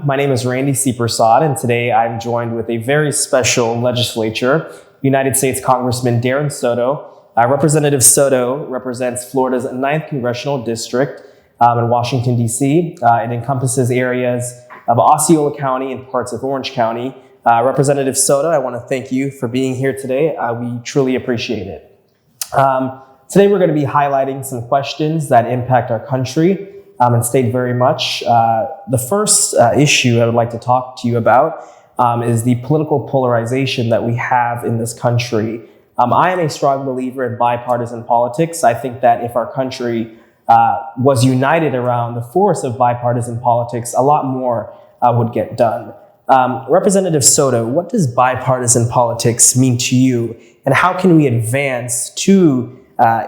My name is Randy Seepersaud, and today I'm joined with a very special legislature, United States Congressman Darren Soto. Representative Soto represents Florida's 9th Congressional District in Washington, D.C. It encompasses areas of Osceola County and parts of Orange County. Representative Soto, I want to thank you for being here today. We truly appreciate it. Today we're going to be highlighting some questions that impact our country and state very much. The first issue I would like to talk to you about is the political polarization that we have in this country. I am a strong believer in bipartisan politics. I think that if our country was united around the force of bipartisan politics, a lot more would get done. Representative Soto, what does bipartisan politics mean to you, and how can we advance to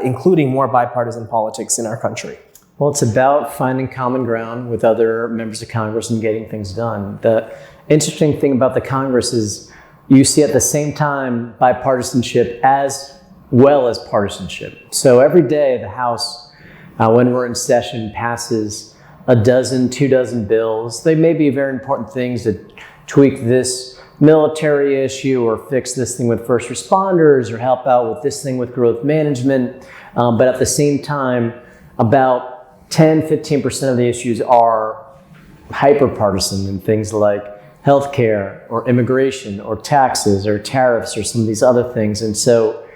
including more bipartisan politics in our country? Well, it's about finding common ground with other members of Congress and getting things done. The interesting thing about the Congress is you see at the same time bipartisanship as well as partisanship. So every day the House, when we're in session, passes a dozen, 24 bills. They may be very important things to tweak this military issue or fix this thing with first responders or help out with this thing with growth management. But at the same time, about 10-15% of the issues are hyper-partisan in things like healthcare or immigration or taxes or tariffs or some of these other things. And so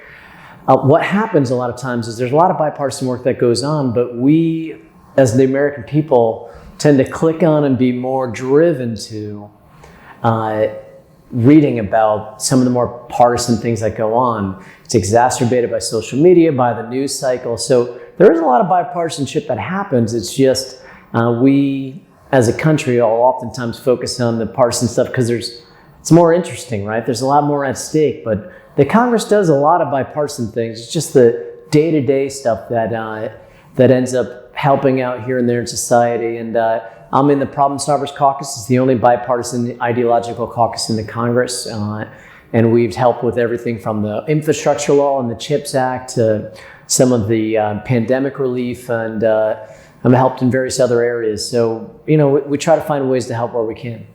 what happens a lot of times is there's a lot of bipartisan work that goes on, but we, as the American people, tend to click on and be more driven to reading about some of the more partisan things that go on. It's exacerbated by social media, by the news cycle. So there is a lot of bipartisanship that happens. It's just we, as a country, all oftentimes focus on the partisan stuff because it's more interesting, right? There's a lot more at stake. But the Congress does a lot of bipartisan things. It's just the day-to-day stuff that ends up helping out here and there in society. And I'm in the Problem Solvers Caucus. It's the only bipartisan ideological caucus in the Congress. And we've helped with everything from the infrastructure law and the CHIPS Act to some of the pandemic relief, and I'm helped in various other areas. So, we try to find ways to help where we can.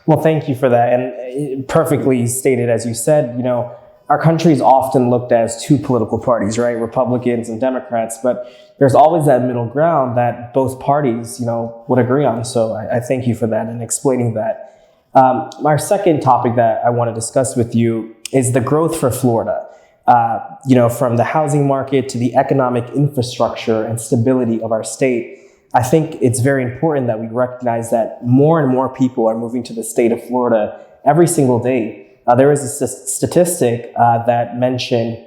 Well, thank you for that. And perfectly stated, as you said, our country is often looked at as two political parties, right? Republicans and Democrats, but there's always that middle ground that both parties, would agree on. So I thank you for that and explaining that. My second topic that I want to discuss with you is the growth for Florida. From the housing market to the economic infrastructure and stability of our state. I think it's very important that we recognize that more and more people are moving to the state of Florida every single day. There is a statistic that mentioned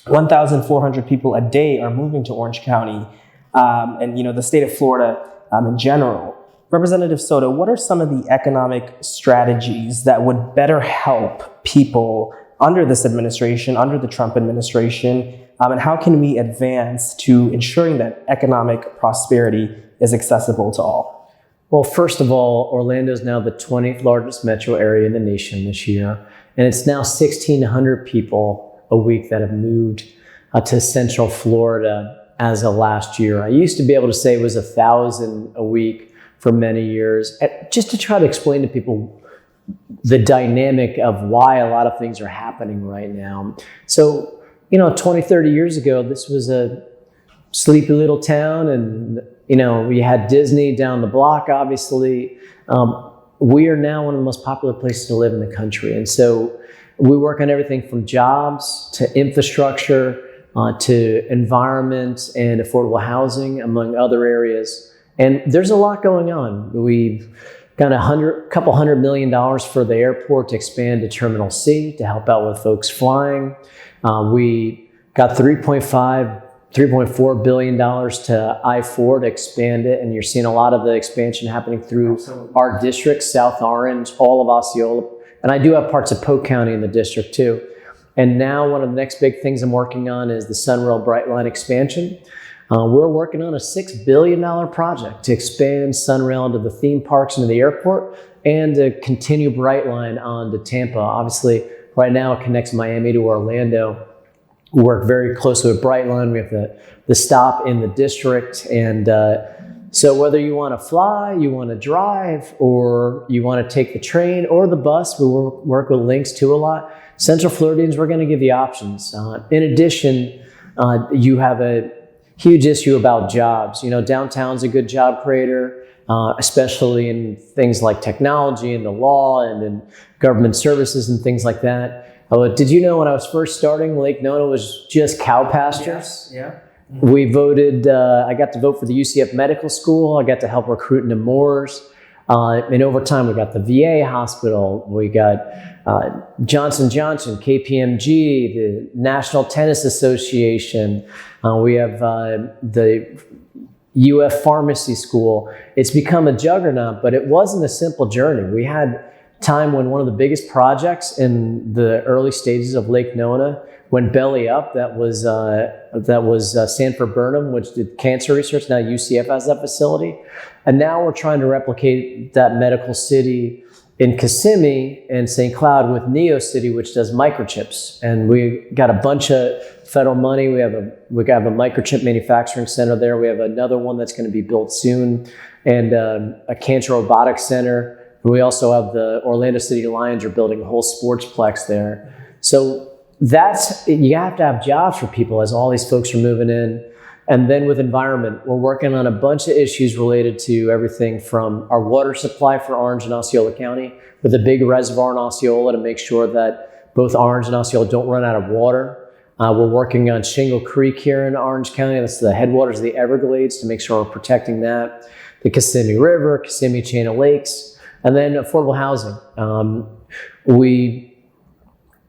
1,400 people a day are moving to Orange County and the state of Florida in general. Representative Soto, what are some of the economic strategies that would better help people under this administration, under the Trump administration, and how can we advance to ensuring that economic prosperity is accessible to all? Well, first of all, Orlando is now the 20th largest metro area in the nation this year, and it's now 1,600 people a week that have moved to Central Florida as of last year. I used to be able to say it was 1,000 a week for many years, just to try to explain to people the dynamic of why a lot of things are happening right now. So, 20, 30 years ago, this was a sleepy little town and, we had Disney down the block, obviously. We are now one of the most popular places to live in the country. And so we work on everything from jobs to infrastructure to environment and affordable housing, among other areas. And there's a lot going on. We've got a couple $100 million for the airport to expand to Terminal C to help out with folks flying. We got $3.4 billion to I-4 to expand it, and you're seeing a lot of the expansion happening through our district, South Orange, all of Osceola, and I do have parts of Polk County in the district too. And now one of the next big things I'm working on is the Sunrail Brightline expansion. We're working on a $6 billion project to expand Sunrail into the theme parks and to the airport and to continue Brightline on to Tampa. Obviously, right now it connects Miami to Orlando. We work very closely with Brightline. We have the stop in the district, and So whether you want to fly, you want to drive, or you want to take the train or the bus, we work with links to a lot. Central Floridians, we're going to give you options. In addition, you have a huge issue about jobs. Downtown's a good job creator, especially in things like technology and the law and in government services and things like that. Did you know when I was first starting, Lake Nona was just cow pastures? Yeah. We voted, I got to vote for the UCF Medical School. I got to help recruit into Moores. And over time, we got the VA hospital. We got Johnson & Johnson, KPMG, the National Tennis Association. We have the UF Pharmacy School. It's become a juggernaut, but it wasn't a simple journey. We had time when one of the biggest projects in the early stages of Lake Nona went belly up. That was Sanford Burnham, which did cancer research. Now UCF has that facility. And now we're trying to replicate that medical city in Kissimmee and St. Cloud with Neo City, which does microchips. And we got a bunch of federal money. We have a microchip manufacturing center there. We have another one that's going to be built soon, and a cancer robotics center. We also have the Orlando City Lions are building a whole sportsplex there. So you have to have jobs for people as all these folks are moving in. And then with environment, we're working on a bunch of issues related to everything from our water supply for Orange and Osceola County, with a big reservoir in Osceola to make sure that both Orange and Osceola don't run out of water. We're working on Shingle Creek here in Orange County. That's the headwaters of the Everglades, to make sure we're protecting that. The Kissimmee River, Kissimmee Chain of Lakes. And then affordable housing.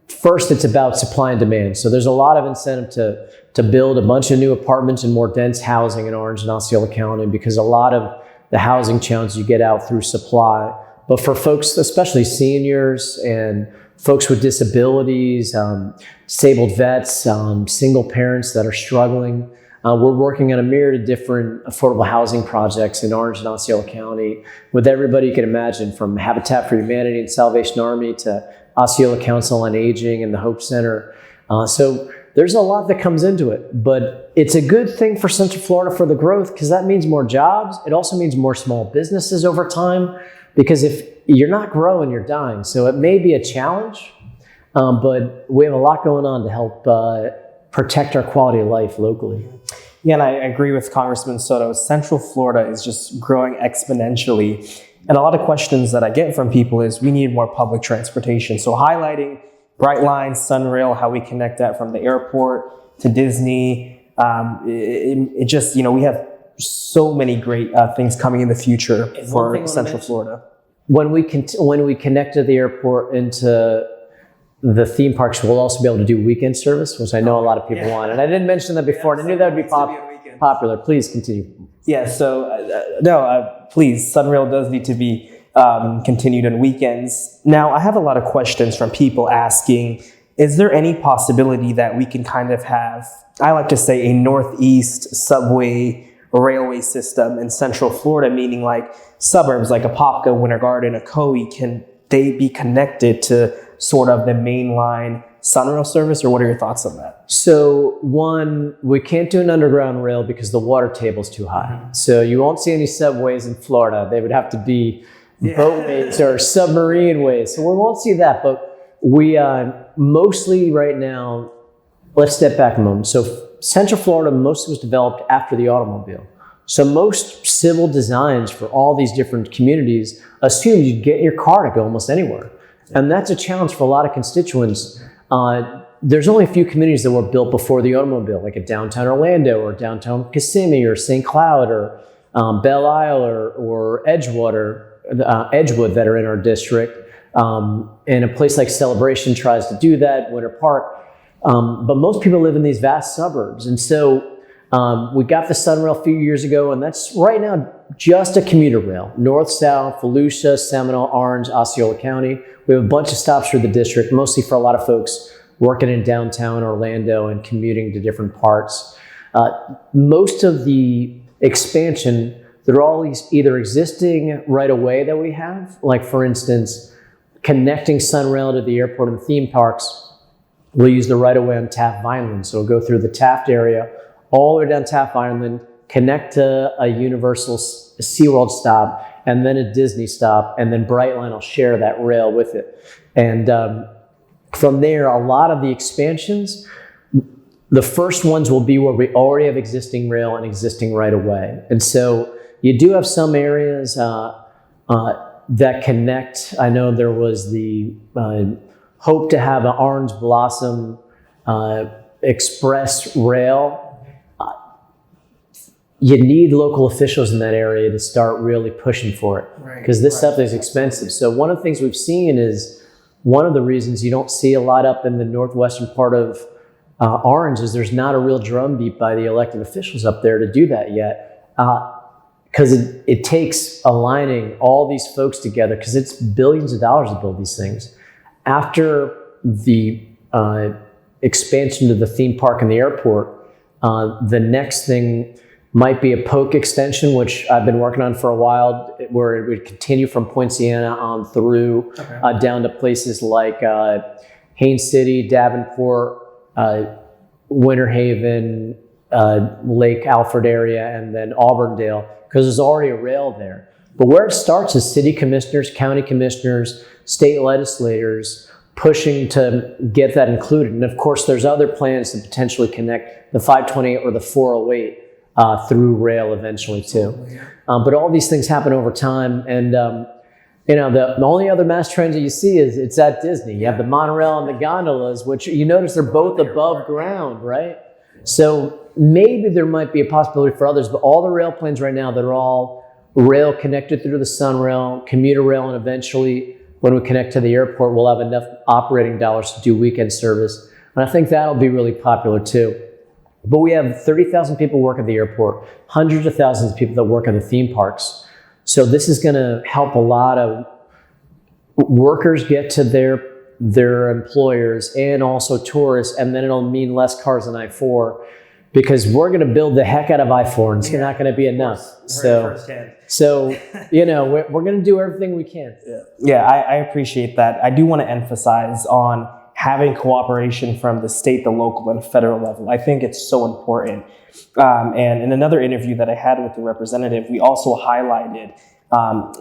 First, it's about supply and demand. So there's a lot of incentive to build a bunch of new apartments and more dense housing in Orange and Osceola County, because a lot of the housing challenges you get out through supply. But for folks, especially seniors and folks with disabilities, disabled vets, single parents that are struggling, we're working on a myriad of different affordable housing projects in Orange and Osceola County with everybody you can imagine, from Habitat for Humanity and Salvation Army to Osceola Council on Aging and the Hope Center. So there's a lot that comes into it, but it's a good thing for Central Florida for the growth, because that means more jobs. It also means more small businesses over time, because if you're not growing, you're dying. So it may be a challenge, but we have a lot going on to help protect our quality of life locally. Yeah, and I agree with Congressman Soto. Central Florida is just growing exponentially. And a lot of questions that I get from people is we need more public transportation. So highlighting Brightline, Sunrail, how we connect that from the airport to Disney. It just, we have so many great things coming in the future for Central Florida. When we connect to the airport into the theme parks, we'll also be able to do weekend service, which I know a lot of people want. And I didn't mention that before, and I knew that would be popular. Please continue. Yeah, so please, Sunrail does need to be continued on weekends. Now, I have a lot of questions from people asking, is there any possibility that we can kind of have, I like to say, a northeast subway railway system in Central Florida, meaning like suburbs like Apopka, Winter Garden, Ocoee, can they be connected to sort of the mainline Sunrail service, or what are your thoughts on that? So one, we can't do an underground rail because the water table's too high. Mm-hmm. So you won't see any subways in Florida. They would have to be boatways or submarine ways. So we won't see that, but we mostly right now, let's step back a moment. So Central Florida mostly was developed after the automobile. So most civil designs for all these different communities assumed you'd get your car to go almost anywhere. And that's a challenge for a lot of constituents. There's only a few communities that were built before the automobile, like a downtown Orlando or downtown Kissimmee or St. Cloud or Belle Isle or Edgewood that are in our district. And a place like Celebration tries to do that, Winter Park. But most people live in these vast suburbs. And so we got the Sunrail a few years ago, and that's right now just a commuter rail. North-south, Volusia, Seminole, Orange, Osceola County. We have a bunch of stops through the district, mostly for a lot of folks working in downtown Orlando and commuting to different parts. Most of the expansion, they're all either existing right away that we have, like for instance, connecting Sunrail to the airport and theme parks. We'll use the right of way on Taft Vineland. So we'll go through the Taft area, all the way down Taft Vineland, connect to a Universal SeaWorld stop, and then a Disney stop, and then Brightline will share that rail with it. And from there, a lot of the expansions, the first ones will be where we already have existing rail and existing right-of-way. And so you do have some areas that connect. I know there was the hope to have an Orange Blossom express rail. You need local officials in that area to start really pushing for it, because this stuff is expensive. So one of the things we've seen is, one of the reasons you don't see a lot up in the northwestern part of Orange is there's not a real drumbeat by the elected officials up there to do that yet. Because it takes aligning all these folks together, because it's billions of dollars to build these things. After the expansion to the theme park and the airport, the next thing might be a Polk extension, which I've been working on for a while, where it would continue from Poinciana on through down to places like Haines City, Davenport, Winter Haven, Lake Alfred area, and then Auburndale, because there's already a rail there. But where it starts is city commissioners, county commissioners, state legislators pushing to get that included. And of course, there's other plans to potentially connect the 528 or the 408 through rail eventually too. But all these things happen over time. And the only other mass transit you see is it's at Disney. You have the monorail and the gondolas, which you notice they're both above ground, right? So maybe there might be a possibility for others, but all the rail plans right now, they're all rail connected through the Sunrail, commuter rail, and eventually when we connect to the airport, we'll have enough operating dollars to do weekend service. And I think that'll be really popular too. But we have 30,000 people work at the airport, hundreds of thousands of people that work at the theme parks. So this is going to help a lot of workers get to their employers, and also tourists, and then it'll mean less cars on I-4, because we're going to build the heck out of I-4, and it's not going to be enough. So we're going to do everything we can. I appreciate that. I do want to emphasize on having cooperation from the state, the local, and federal level. I think it's so important. And in another interview that I had with the representative, we also highlighted,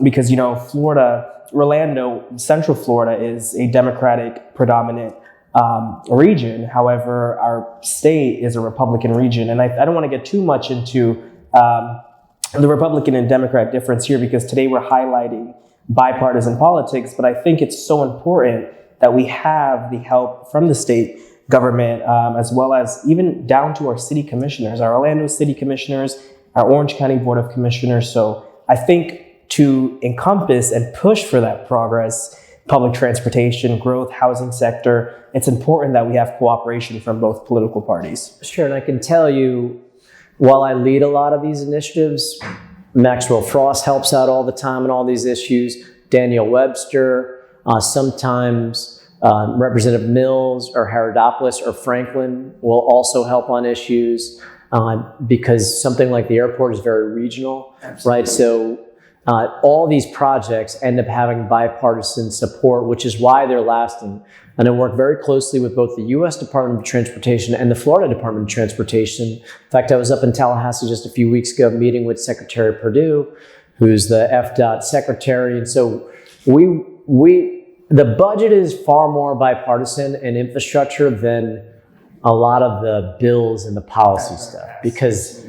because, Florida, Orlando, Central Florida is a Democratic predominant region. However, our state is a Republican region. And I don't want to get too much into the Republican and Democrat difference here, because today we're highlighting bipartisan politics. But I think it's so important that we have the help from the state government, as well as even down to our city commissioners, our Orlando city commissioners, our Orange County Board of Commissioners. So I think to encompass and push for that progress, public transportation, growth, housing sector, it's important that we have cooperation from both political parties. Sure, and I can tell you, while I lead a lot of these initiatives, Maxwell Frost helps out all the time on all these issues, Daniel Webster, sometimes Representative Mills or Herodopoulos or Franklin will also help on issues, because something like the airport is very regional. Absolutely. Right? So all these projects end up having bipartisan support, which is why they're lasting. And I work very closely with both the U.S. Department of Transportation and the Florida Department of Transportation. In fact, I was up in Tallahassee just a few weeks ago meeting with Secretary Perdue, who's the FDOT secretary. And so the budget is far more bipartisan in infrastructure than a lot of the bills and the policy stuff, because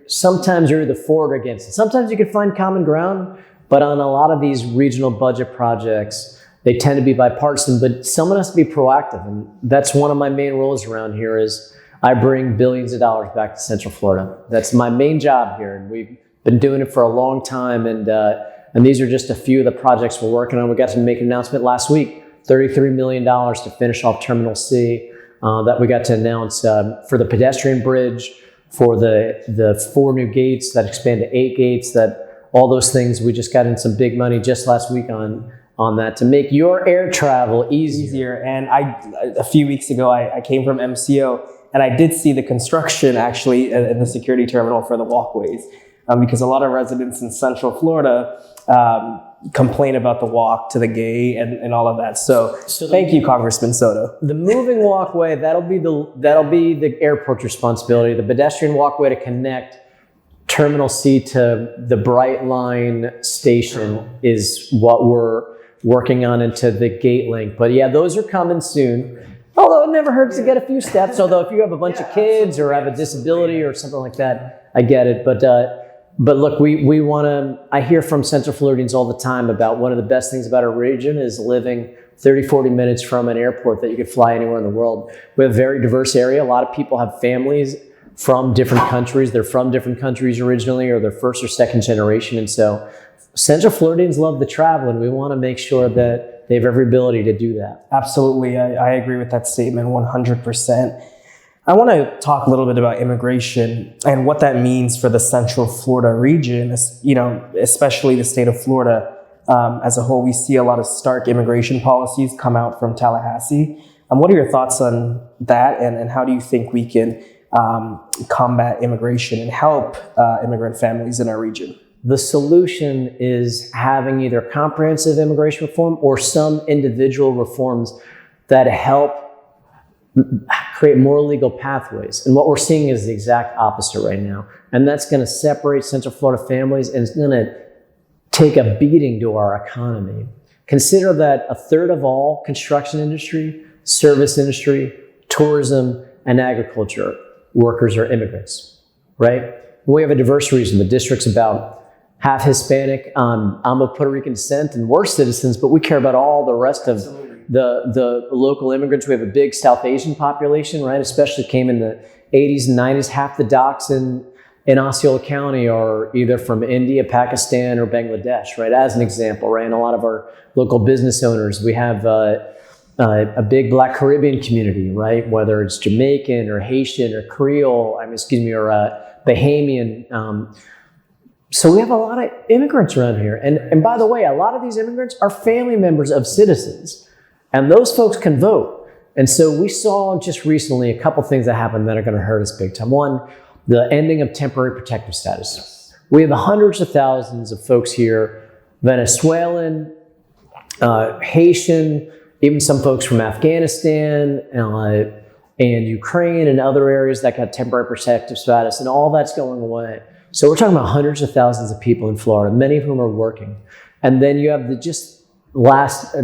sometimes you're either for or against it. Sometimes you can find common ground, but on a lot of these regional budget projects, they tend to be bipartisan, but someone has to be proactive. And that's one of my main roles around here is I bring billions of dollars back to Central Florida. That's my main job here. And we've been doing it for a long time. And these are just a few of the projects we're working on. We got to make an announcement last week, $33 million to finish off Terminal C, that we got to announce for the pedestrian bridge, for the 4 new gates that expand to 8 gates, that all those things. We just got in some big money just last week on that to make your air travel easier. And a few weeks ago, I came from MCO, and I did see the construction actually in the security terminal for the walkways, because a lot of residents in Central Florida complain about the walk to the gate and all of that. So thank you, Congressman Soto. The moving walkway, that'll be the airport's responsibility. The pedestrian walkway to connect Terminal C to the Bright Line station is what we're working on into the gate link. But yeah, those are coming soon. Although it never hurts to get a few steps. Although if you have a bunch of kids or have a disability or something like that, I get it. But look, we want to, I hear from Central Floridians all the time about one of the best things about our region is living 30, 40 minutes from an airport that you could fly anywhere in the world. We have a very diverse area. A lot of people have families from different countries. They're from different countries originally, or they're first or second generation. And so Central Floridians love to travel, and we want to make sure that they have every ability to do that. Absolutely. I agree with that statement 100%. I want to talk a little bit about immigration and what that means for the Central Florida region, especially the state of Florida as a whole. We see a lot of stark immigration policies come out from Tallahassee. What are your thoughts on that, and how do you think we can combat immigration and help immigrant families in our region? The solution is having either comprehensive immigration reform or some individual reforms that help create more legal pathways. And what we're seeing is the exact opposite right now. And that's going to separate Central Florida families, and it's going to take a beating to our economy. Consider that a third of all construction industry, service industry, tourism, and agriculture workers are immigrants, right? We have a diverse region. The district's about half Hispanic. I'm of Puerto Rican descent, and we're citizens, but we care about all the rest of the local immigrants. We have a big South Asian population, right? Especially came in the 80s and 90s. Half the docks in Osceola County are either from India, Pakistan, or Bangladesh, right? As an example, right? And a lot of our local business owners, we have a big Black Caribbean community, right? Whether it's Jamaican or Haitian or Creole, or Bahamian. So we have a lot of immigrants around here. And by the way, a lot of these immigrants are family members of citizens, and those folks can vote. And so we saw just recently a couple things that happened that are going to hurt us big time. One, the ending of temporary protective status. We have hundreds of thousands of folks here, Venezuelan, Haitian, even some folks from Afghanistan and Ukraine and other areas that got temporary protective status, and all that's going away. So we're talking about hundreds of thousands of people in Florida, many of whom are working. And then you have just last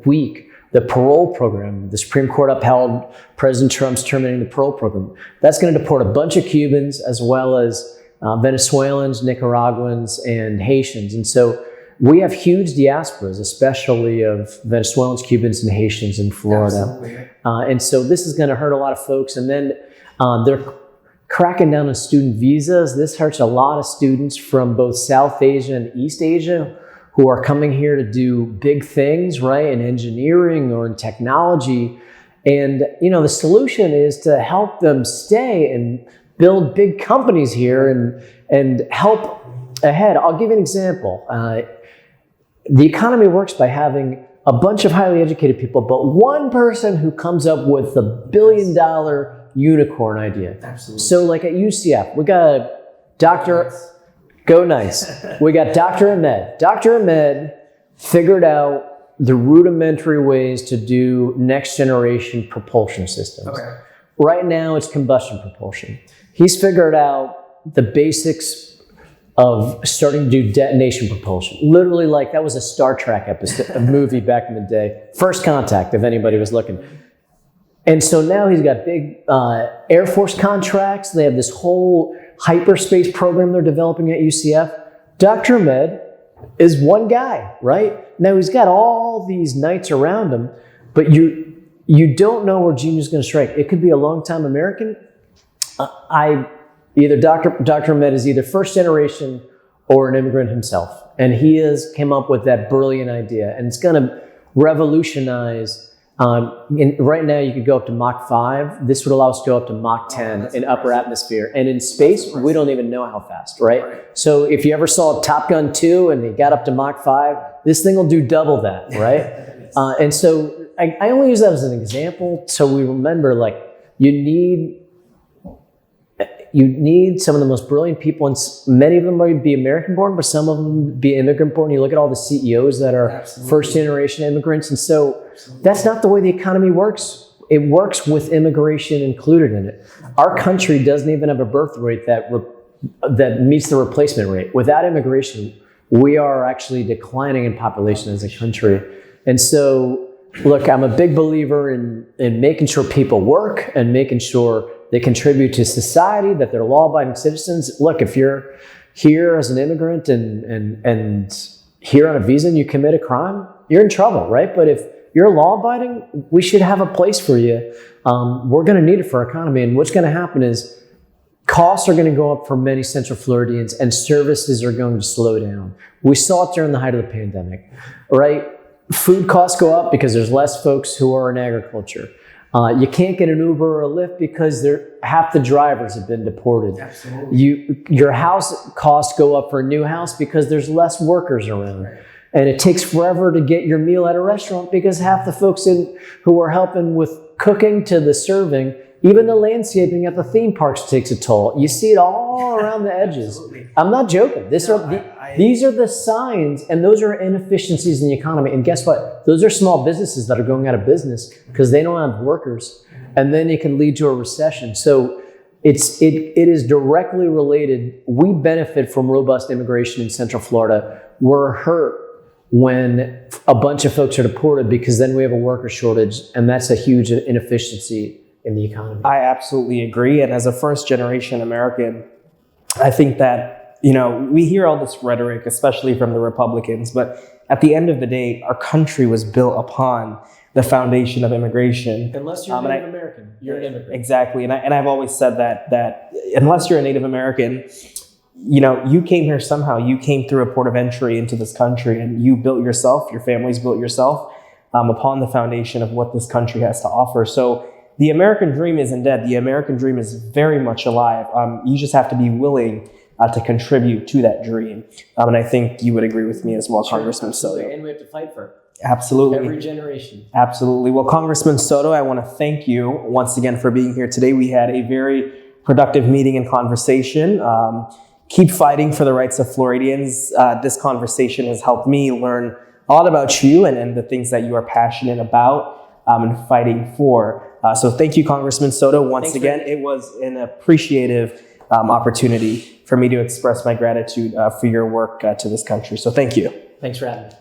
week, the parole program. The Supreme Court upheld President Trump's terminating the parole program. That's going to deport a bunch of Cubans as well as Venezuelans, Nicaraguans, and Haitians. And so we have huge diasporas, especially of Venezuelans, Cubans, and Haitians in Florida. And so this is going to hurt a lot of folks. And then they're cracking down on student visas. This hurts a lot of students from both South Asia and East Asia who are coming here to do big things, right, in engineering or in technology. And, the solution is to help them stay and build big companies here and help ahead. I'll give you an example. The economy works by having a bunch of highly educated people, but one person who comes up with the $1 billion unicorn idea. Absolutely. So like at UCF, we got a Dr. Go nice. We got Dr. Ahmed. Dr. Ahmed figured out the rudimentary ways to do next generation propulsion systems. Okay. Right now it's combustion propulsion. He's figured out the basics of starting to do detonation propulsion. Literally, like that was a Star Trek episode, a movie back in the day. First Contact, if anybody was looking. And so now he's got big Air Force contracts. They have this whole hyperspace program they're developing at UCF. Dr. Ahmed is one guy, right? Now he's got all these knights around him, but you don't know where genius is going to strike. It could be a long-time American. Dr. Ahmed is either first generation or an immigrant himself. And he has came up with that brilliant idea. And it's going to revolutionize. Right now, you could go up to Mach 5. This would allow us to go up to Mach 10 in upper atmosphere. And in space, we don't even know how fast, right? So if you ever saw Top Gun 2 and they got up to Mach 5, this thing will do double that, right? And so I only use that as an example so we remember, like, you you need some of the most brilliant people, and many of them might be American-born, but some of them be immigrant-born. You look at all the CEOs that are first-generation immigrants, and so that's not the way the economy works. It works with immigration included in it. Our country doesn't even have a birth rate that meets the replacement rate. Without immigration, we are actually declining in population as a country. And so, look, I'm a big believer in making sure people work and making sure they contribute to society, that they're law-abiding citizens. Look, if you're here as an immigrant and here on a visa and you commit a crime, you're in trouble, right? But if you're law-abiding, we should have a place for you. We're going to need it for our economy. And what's going to happen is costs are going to go up for many Central Floridians and services are going to slow down. We saw it during the height of the pandemic, right? Food costs go up because there's less folks who are in agriculture. You can't get an Uber or a Lyft because half the drivers have been deported. Absolutely. Your house costs go up for a new house because there's less workers around. Right. And it takes forever to get your meal at a restaurant because half the folks who are helping with cooking to the serving, even the landscaping at the theme parks takes a toll. You see it all around the edges. Absolutely. I'm not joking. These are the signs, and those are inefficiencies in the economy. And guess what? Those are small businesses that are going out of business because they don't have workers, and then it can lead to a recession. So it is directly related. We benefit from robust immigration in Central Florida. We're hurt when a bunch of folks are deported because then we have a worker shortage, and that's a huge inefficiency in the economy. I absolutely agree. And as a first-generation American, I think that, you know, we hear all this rhetoric, especially from the Republicans, but at the end of the day, our country was built upon the foundation of immigration. Unless you're Native American, you're an immigrant. Exactly. And I've always said that unless you're a Native American, you know, you came here somehow. You came through a port of entry into this country, and you built yourself, your family's built yourself upon the foundation of what this country has to offer. So the American dream isn't dead. The American dream is very much alive. You just have to be willing to contribute to that dream. And I think you would agree with me as well, sure, Congressman Soto. And we have to fight for it. Absolutely. Every generation. Absolutely. Well, Congressman Soto, I want to thank you once again for being here today. We had a very productive meeting and conversation. Keep fighting for the rights of Floridians. This conversation has helped me learn a lot about you and the things that you are passionate about and fighting for. So thank you, Congressman Soto. Once again, it was an appreciative opportunity for me to express my gratitude for your work to this country. So thank you. Thanks for having me.